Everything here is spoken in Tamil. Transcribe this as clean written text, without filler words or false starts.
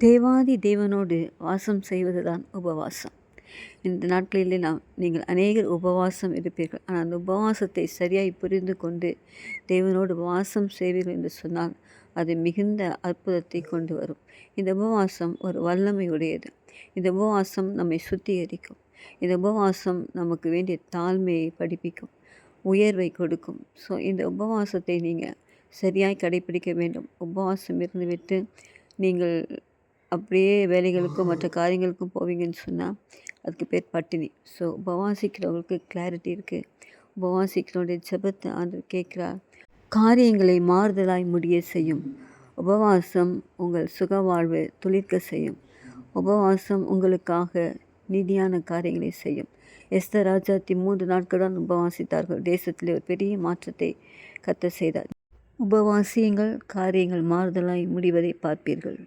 தேவாதி தேவனோடு வாசம் செய்வதுதான் உபவாசம். இந்த நாட்களிலே நீங்கள் அநேகர் உபவாசம் இருப்பீர்கள். ஆனால் அந்த உபவாசத்தை சரியாய் புரிந்து கொண்டு தேவனோடு வாசம் செய்வீர்கள் என்று சொன்னால் அது மிகுந்த அற்புதத்தை கொண்டு வரும். இந்த உபவாசம் ஒரு வல்லமை உடையது. இந்த உபவாசம் நம்மை சுத்திகரிக்கும். இந்த உபவாசம் நமக்கு வேண்டிய தாழ்மையை படிப்பிக்கும், உயர்வை கொடுக்கும். ஸோ இந்த உபவாசத்தை நீங்கள் சரியாய் கடைப்பிடிக்க வேண்டும். உபவாசம் இருந்துவிட்டு நீங்கள் அப்படியே வேலைகளுக்கும் மற்ற காரியங்களுக்கும் போவீங்கன்னு சொன்னால் அதுக்கு பேர் பட்டினி. ஸோ உபவாசிக்கிறவங்களுக்கு கிளாரிட்டி இருக்குது. உபவாசிக்கிறவனுடைய ஜெபத்தை ஆண்டவர் கேட்குறார். காரியங்களை மாறுதலாய் முடிய செய்யும். உபவாசம் உங்கள் சுக வாழ்வை துளிர்க்க செய்யும். உபவாசம் உங்களுக்காக நீதியான காரியங்களை செய்யும். எஸ்தர் ராஜாத்தி 3 நாட்கள் தான் உபவாசித்தார்கள். தேசத்திலே ஒரு பெரிய மாற்றத்தை கர்த்தர் செய்தார். உபவாசியுங்கள், காரியங்கள் மாறுதலாய் முடிவதை பார்ப்பீர்கள்.